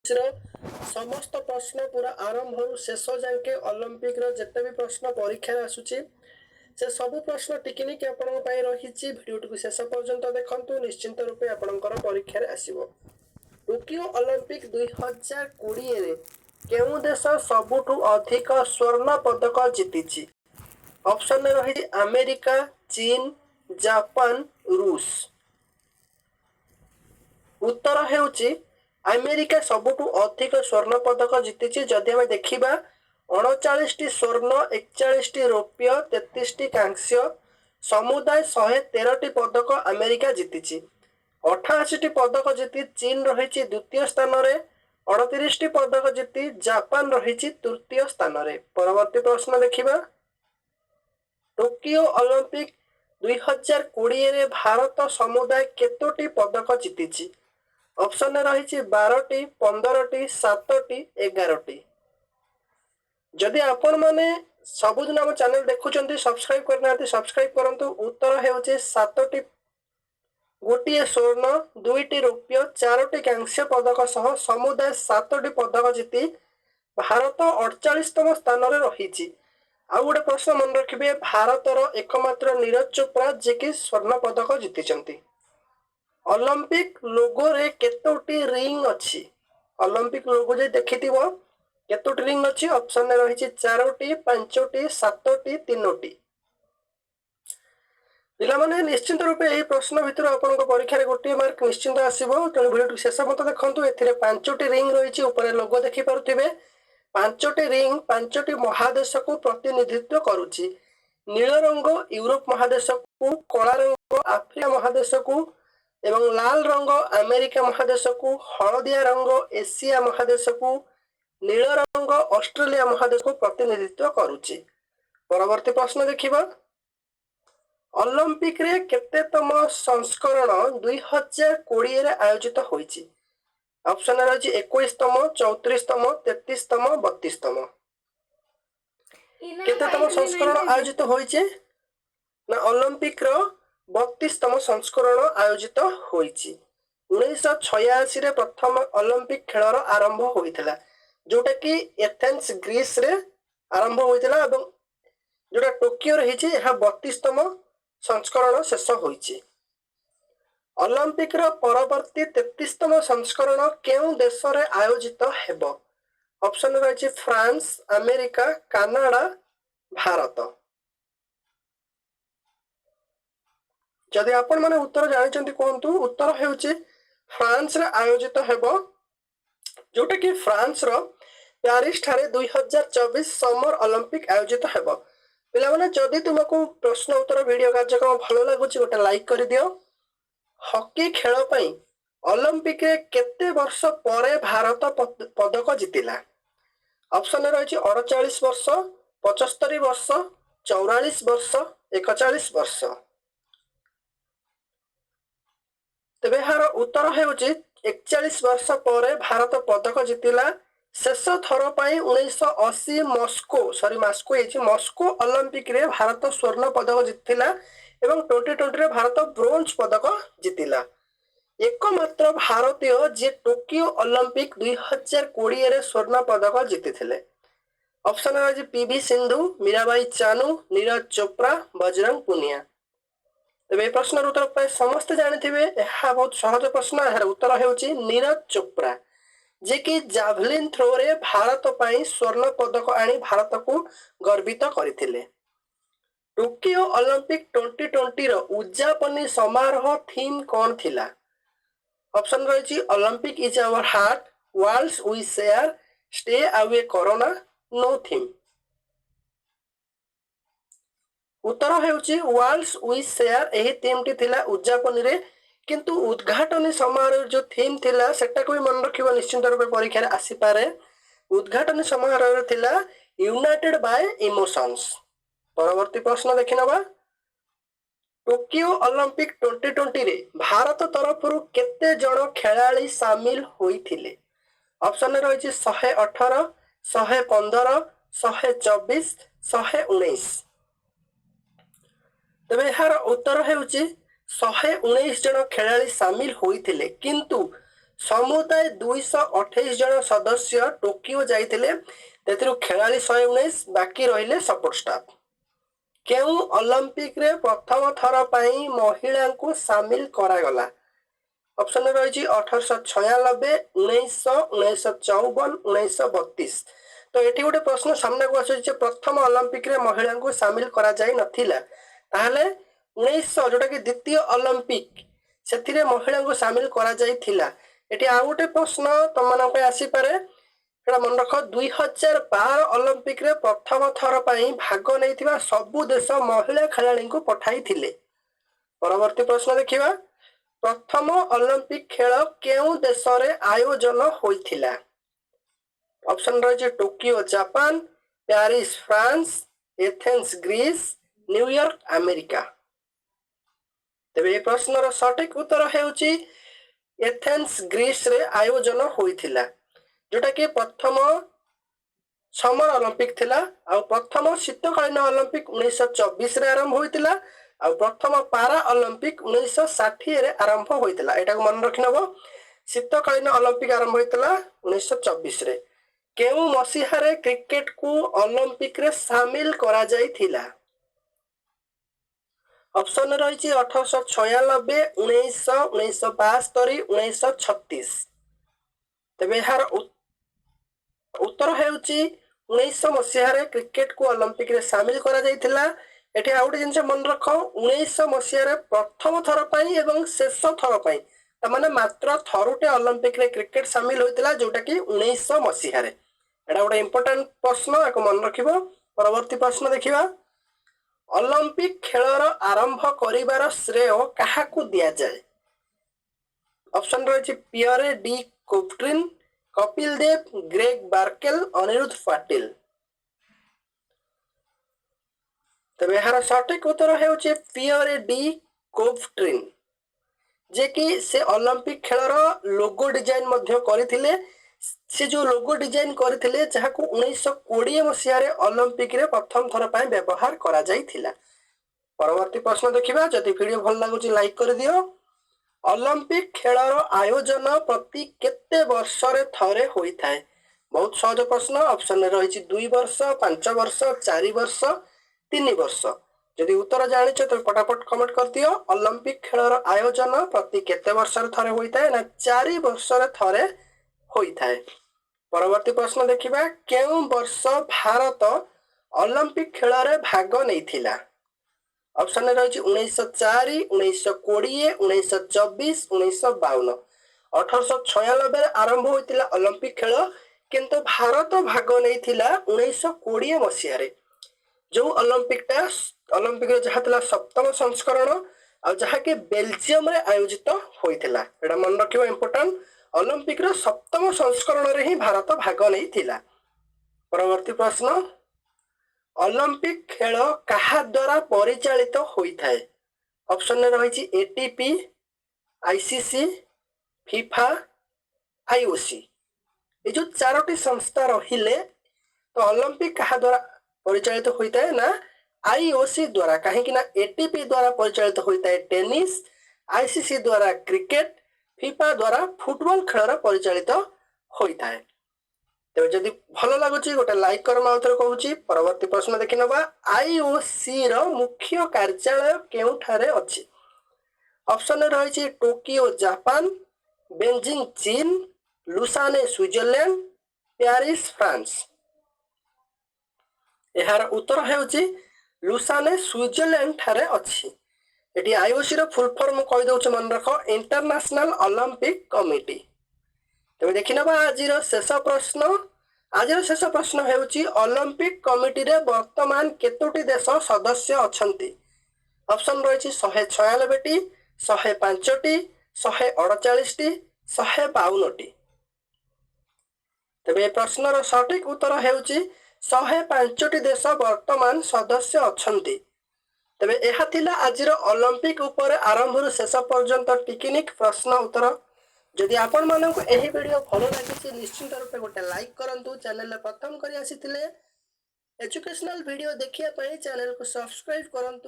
समस्त प्रश्न पूरा आरंभ शेष जाके ओलंपिक जिते भी प्रश्न परीक्षा आसूची से सब प्रश्न टिकिनिक आपण रही भिडियो शेष पर्यंत देखु निश्चिंत रूपे आपणकर परीक्षा आसव। टोकियो ओलंपिक 2020 केउं देश सबुठु अधिक स्वर्ण पदक जीति? ऑप्शन रही अमेरिका, चीन, जापान, रूस। उत्तर हेउची अमेरिका सबुठु अधिक स्वर्ण पदक जीति। जदि आम देखा 39 स्वर्ण, 41 रौप्य, 33 कांस्य, समुदाय 113 पदक अमेरिका जीति। 88 पदक जीति चीन रही द्वितीय स्थान में, 38 पदक जीति जापान रही तृतीय स्थान में। परवर्ती प्रश्न देखा टोकियो ओलंपिक 2020 भारत समुदाय केतोटी पदक जीति? ऑप्शन रही 12टी, 15टी, 7टी, 11टी। जदि आपण माने सबुदिन आम चैनल देखुंत सब्सक्राइब करना सब्सक्राइब करंतु। उत्तर हेउचे 7टी, गोटे स्वर्ण, 2टी रौप्य, 4टी कांस्य पदक सह समुदाय 7टी पदक जीति भारत 48तम स्थान में रही। आउ गोटे प्रश्न मन रखिए, भारतर एकमात्र नीरज चोप्रा जे कि स्वर्ण पदक जीति। ओलंपिक लोगो रे केतोटी रिंग अच्छी? ओलंपिक लोगो जे देखिथिबो केतोटी रिंग अच्छी? ऑप्शन में रही 4टी, 5टी, 7टी, 3टी। पिला माने निश्चिंत रूपे यही प्रश्न भितर आपन परीक्षा गोटे मार्क निश्चिंत आसीबो। तेणु वीडियो शेष मत देखंतु। एथिरे 5टी रिंग रही ऊपर लोगो देखि पारुथिबे। 5टी रिंग 5टी महादेश को प्रतिनिधित्व करुछि। नील रंग यूरोप महादेश को, कला रंग आफ्रिका महादेश को एवं लाल रंग अमेरिका महादेश को, हलदिया रंग एशिया महादेश को, नील रंग ऑस्ट्रेलिया महादेश को प्रतिनिधित्व करुछि। परवर्ती प्रश्न देखिबा ओलंपिक रे केतेतम संस्करण 2020 रे आयोजित होईछि? ऑप्शन रही 21तम, 34तम, 33तम, 32तम। केतेतम संस्करण आयोजित होईछि ना ओलंपिक रो 32तम संस्करण आयोजित होईछि। 1986 रे प्रथम ओलंपिक खेलर आरंभ होइथिला, जोटा कि एथेंस ग्रीस रे आरंभ होइथिला एवं जोटा टोकियो रहिछि एहा 32तम संस्करण शेष होइछि। ओलंपिक रो परवर्ती 33तम संस्करण केउं देश रे आयोजित हेबो? ऑप्शन रहिछि फ्रांस, अमेरिका, कनाडा, भारत। जदि आपण माने उत्तर जानिचंती कहंतु। उत्तर हेउछि फ्रांस रे आयोजित हेबो, जोटा कि फ्रांस रो पेरिस ठारे 2024 समर ओलंपिक आयोजित हेबो। पिला माने जदि तुमको प्रश्न उत्तर वीडियो कार्यक्रम भलो लागुछि गोटे लाइक कर दियो। हॉकी खेल पई ओलंपिक रे केते वर्ष परे भारत पदक जितिला? ऑप्शन रही 48 वर्ष, 75 वर्ष, 44 वर्ष, 41 वर्ष। तेबे हार उत्तर हेउछि 41 वर्ष परे भारत पदक जितिला। शेष थर पई 1980 मस्को ओलंपिक रे भारत स्वर्ण पदक जितिला एवं 2020 रे भारत ब्रोंज पदक जितिला। एकमात्र भारतीय जे टोकियो ओलंपिक 2020 रे स्वर्ण पदक जीतिथिले। ऑप्शन रही पीवी सिंधु, मीराबाई चानू, नीरज चोप्रा, बजरंग पुनिया। तेबे प्रश्न उत्तर प्राय समस्त जानिथिबे। यह बहुत सहज प्रश्न। यार उत्तर हेउछि नीरज चोप्रा, जे कि जावलिन थ्रो रे भारत पई स्वर्ण पदक आनी भारत को गर्वित करथिले। टोकियो ओलंपिक 2020 रो उद्यापनी समारोह थीम कौन थिला? ऑप्शन रही Olympic is our heart, worlds we share, stay away corona, no theme. उत्तर हेउछि वर्ल्ड्स वी शेयर। एही थीम टी थिला उद्यापनी रे, किंतु उद्घाटनी समारोह जो थीम थिला सेटा को भी मन रखिबो निश्चित रूपे परीक्षा रे आसी पारे। उद्घाटनी समारोह रे थिला यूनाइटेड बाय इमोशंस। परवर्ती प्रश्न देखिनबा टोकियो ओलंपिक 2020 रे भारत तरफरु केते जण खेलाड़ी सामिल होइथिले? ऑप्शन रही 118, 115, 124, 119। तेबे यार उत्तर हेउछि 119 जण खेलाड़ी सामिल होइथिले, किंतु ସମୁଦାୟ 228 ଜଣ ସଦସ୍ୟ ଟୋକିଓ ଯାଇଥିଲେ, ସେଥିରୁ ଖେଳାଳି 119, ବାକି ରହିଲେ ସପୋର୍ଟ ଷ୍ଟାଫ୍। କେଉଁ ଅଲିମ୍ପିକରେ ପ୍ରଥମ ଥର ପାଇଁ ମହିଳାଙ୍କୁ ସାମିଲ କରାଗଲା? ଅପସନରେ ରହିଛି 1896, 1900, 1954, 1932। ତ ଏଠି ଗୋଟେ ପ୍ରଶ୍ନ ସାମ୍ନାକୁ ଆସୁଛି ଯେ ପ୍ରଥମ ଅଲିମ୍ପିକରେ ମହିଳାଙ୍କୁ ସାମିଲ କରାଯାଇ ନଥିଲା, ତାହେଲେ 1900 ଯୋଉଟା କି ଦ୍ୱିତୀୟ ଅଲିମ୍ପିକ ସେଥିରେ ମହିଳାଙ୍କୁ ସାମିଲ କରାଯାଇଥିଲା। ଏଠି ଆଉ ଗୋଟେ ପ୍ରଶ୍ନ ତମମାନଙ୍କ ପାଇଁ ଆସିପାରେ, ସେଟା ମନେ ରଖ 2012 ଅଲିମ୍ପିକରେ ପ୍ରଥମ ଥର ପାଇଁ ଭାଗ ନେଇଥିବା ସବୁ ଦେଶ ମହିଳା ଖେଳାଳିଙ୍କୁ ପଠାଇଥିଲେ। ପରବର୍ତ୍ତୀ ପ୍ରଶ୍ନ ଦେଖିବା, ପ୍ରଥମ ଅଲିମ୍ପିକ ଖେଳ କେଉଁ ଦେଶରେ ଆୟୋଜନ ହୋଇଥିଲା? ଅପସନ ରହିଛି Tokyo Japan, Paris France, Athens Greece, New York America. ତେବେ ଏ ପ୍ରଶ୍ନର ସଠିକ ଉତ୍ତର ହେଉଛି ଏଥେନ୍ସ ଗ୍ରୀସରେ ଆୟୋଜନ ହୋଇଥିଲା, ଯୋଉଟା କି ପ୍ରଥମ ସମର ଅଲିମ୍ପିକ ଥିଲା। ଆଉ ପ୍ରଥମ ଶୀତକାଳୀନ ଅଲିମ୍ପିକ 1924ରେ ଆରମ୍ଭ ହୋଇଥିଲା, ଆଉ ପ୍ରଥମ ପାରା ଅଲିମ୍ପିକ 1960ରେ ଆରମ୍ଭ ହୋଇଥିଲା। ଏଟାକୁ ମନେ ରଖିନେବ, ଶୀତକାଳୀନ ଅଲିମ୍ପିକ ଆରମ୍ଭ ହୋଇଥିଲା 1924ରେ। କେଉଁ ମସିହାରେ କ୍ରିକେଟକୁ ଅଲିମ୍ପିକରେ ସାମିଲ କରାଯାଇଥିଲା? ଅପସନରେ ରହିଛି 1896, 1900, 1972, 1936। ତେବେ ଏହାର ଉତ୍ତର ହେଉଛି 1900 ମସିହାରେ କ୍ରିକେଟକୁ ଅଲିମ୍ପିକରେ ସାମିଲ କରାଯାଇଥିଲା। ଏଠି ଆଉ ଗୋଟେ ଜିନିଷ ମନେ ରଖ, 1900 ମସିହାରେ ପ୍ରଥମ ଥର ପାଇଁ ଏବଂ ଶେଷ ଥର ପାଇଁ, ତାମାନେ ମାତ୍ର ଥରୁଟେ ଅଲିମ୍ପିକରେ କ୍ରିକେଟ ସାମିଲ ହୋଇଥିଲା, ଯୋଉଟା କି 1900 ମସିହାରେ। ଏଟା ଗୋଟେ ଇମ୍ପୋର୍ଟାଣ୍ଟ ପ୍ରଶ୍ନ, ଏହାକୁ ମନେ ରଖିବ। ପରବର୍ତ୍ତୀ ପ୍ରଶ୍ନ ଦେଖିବା, ଅଲିମ୍ପିକ ଖେଳର ଆରମ୍ଭ କରିବାର ଶ୍ରେୟ କାହାକୁ ଦିଆଯାଏ? ଅପସନ ରହିଛି ପିୟରେ D Coubertin, Kapil Dev, Greg ବାର୍କେଲ, Aniruddha Patil. ତେବେ ଏହାର ସଠିକ ଉତ୍ତର ହେଉଛି ପିୟରେ ଡି କୁବର୍ଟିନ, ଯେ କି ସେ ଅଲିମ୍ପିକ ଖେଳର ଲୋଗୋ ଡିଜାଇନ ମଧ୍ୟ କରିଥିଲେ। ସେ ଯୋଉ ଲୋଗୋ ଡିଜାଇନ କରିଥିଲେ, ଯାହାକୁ 1920 ମସିହାରେ ଅଲିମ୍ପିକରେ ପ୍ରଥମ ଥର ପାଇଁ ବ୍ୟବହାର କରାଯାଇଥିଲା। ପରବର୍ତ୍ତୀ ପ୍ରଶ୍ନ ଦେଖିବା, ଯଦି ଭିଡିଓ ଭଲ ଲାଗୁଛି ଲାଇକ୍ କରିଦିଅ। ଅଲିମ୍ପିକ ଖେଳର ଆୟୋଜନ ପ୍ରତି କେତେ ବର୍ଷରେ ଥରେ ହୋଇଥାଏ? ବହୁତ ସହଜ ପ୍ରଶ୍ନ। ଅପସନରେ ରହିଛି 2 ବର୍ଷ, 5 ବର୍ଷ, 4 ବର୍ଷ, 3 ବର୍ଷ। ଯଦି ଉତ୍ତର ଜାଣିଛ ତ ପଟାପଟ କମେଣ୍ଟ କରିଦିଅ। ଅଲିମ୍ପିକ ଖେଳର ଆୟୋଜନ ପ୍ରତି କେତେ ବର୍ଷରେ ଥରେ ହୋଇଥାଏ? ନା 4 ବର୍ଷରେ ଥରେ ହୋଇଥାଏ। ପରବର୍ତ୍ତୀ ପ୍ରଶ୍ନ ଦେଖିବା, କେଉଁ ବର୍ଷ ଭାରତ ଅଲିମ୍ପିକ ଖେଳରେ ଭାଗ ନେଇଥିଲା? ଅପସନରେ ରହିଛି 1904, 1920, 1924, 1952। 1896ରେ ଆରମ୍ଭ ହୋଇଥିଲା ଅଲିମ୍ପିକ ଖେଳ, କିନ୍ତୁ ଭାରତ ଭାଗ ନେଇଥିଲା 1920 ମସିହାରେ। ଯୋଉ ଅଲିମ୍ପିକର ଯାହା ଥିଲା 7ମ ସଂସ୍କରଣ, ଆଉ ଯାହାକି ବେଲଜିୟମରେ ଆୟୋଜିତ ହୋଇଥିଲା। ଏଟା ମନେ ରଖିବ, ଇମ୍ପୋର୍ଟାଣ୍ଟ। ଅଲିମ୍ପିକର 7ମ ସଂସ୍କରଣରେ ହିଁ ଭାରତ ଭାଗ ନେଇଥିଲା। ପରବର୍ତ୍ତୀ ପ୍ରଶ୍ନ, ଅଲିମ୍ପିକ ଖେଳ କାହା ଦ୍ୱାରା ପରିଚାଳିତ ହୋଇଥାଏ? ଅପସନରେ ରହିଛି ଏଟିପି, ଆଇସିସି, ଫିଫା, ଆଇଓସି। ଏ ଯୋଉ 4ଟି ସଂସ୍ଥା ରହିଲେ, ତ ଅଲିମ୍ପିକ କାହା ଦ୍ୱାରା ପରିଚାଳିତ ହୋଇଥାଏ? ନା ଆଇଓସି ଦ୍ୱାରା। କାହିଁକି ନା ଏଟିପି ଦ୍ୱାରା ପରିଚାଳିତ ହୋଇଥାଏ ଟେନିସ, ଆଇସିସି ଦ୍ୱାରା କ୍ରିକେଟ, ଫିଫା ଦ୍ୱାରା ଫୁଟବଲ ଖେଳର ପରିଚାଳିତ ହୋଇଥାଏ। ତେବେ ଯଦି ଭଲ ଲାଗୁଛି ଗୋଟେ ଲାଇକ୍ କର, ମୁଁ ଆଉଥରେ କହୁଛି। ପରବର୍ତ୍ତୀ ପ୍ରଶ୍ନ ଦେଖି ନେବା, ଆଇଓସି ର ମୁଖ୍ୟ କାର୍ଯ୍ୟାଳୟ କେଉଁଠାରେ ଅଛି? ଅପସନରେ ରହିଛି ଟୋକିଓ ଜାପାନ, ବେଜିଂ ଚୀନ, ଲୁସାନେ ସୁଇଜରଲ୍ୟାଣ୍ଡ, ପ୍ୟାରିସ ଫ୍ରାନ୍ସ। ଏହାର ଉତ୍ତର ହେଉଛି ଲୁସାନେ ସୁଇଜରଲ୍ୟାଣ୍ଡ ଠାରେ ଅଛି। ଏଠି ଆଇଓସି ର ଫୁଲ ଫର୍ମ କହିଦେଉଛି, ମନେ ରଖ, ଇଣ୍ଟରନ୍ୟାସନାଲ ଅଲିମ୍ପିକ କମିଟି। ତେବେ ଦେଖିନେବା ଆଜିର ଶେଷ ପ୍ରଶ୍ନ। ଆଜିର ଶେଷ ପ୍ରଶ୍ନ ହେଉଛି, ଅଲିମ୍ପିକ କମିଟିରେ ବର୍ତ୍ତମାନ କେତୋଟି ଦେଶ ସଦସ୍ୟ ଅଛନ୍ତି? ଅପସନ ରହିଛି 196ଟି, 105ଟି, 148ଟି, 152ଟି। ତେବେ ଏ ପ୍ରଶ୍ନର ସଠିକ ଉତ୍ତର ହେଉଛି 105ଟି ଦେଶ ବର୍ତ୍ତମାନ ସଦସ୍ୟ ଅଛନ୍ତି। ତେବେ ଏହା ଥିଲା ଆଜିର ଅଲିମ୍ପିକ ଉପରେ ଆରମ୍ଭରୁ ଶେଷ ପର୍ଯ୍ୟନ୍ତ ଟିକିନିକ ପ୍ରଶ୍ନ ଉତ୍ତର। ଯଦି ଆପଣମାନଙ୍କୁ ଏହି ଭିଡିଓ ଭଲ ଲାଗିଛି, ନିଶ୍ଚିତ ରୂପେ ଗୋଟେ ଲାଇକ୍ କରନ୍ତୁ। ଚ୍ୟାନେଲରେ ପ୍ରଥମ କରି ଆସିଥିଲେ ଏଜୁକେଶନାଲ ଭିଡିଓ ଦେଖିବା ପାଇଁ ଚ୍ୟାନେଲକୁ ସବସ୍କ୍ରାଇବ କରନ୍ତୁ।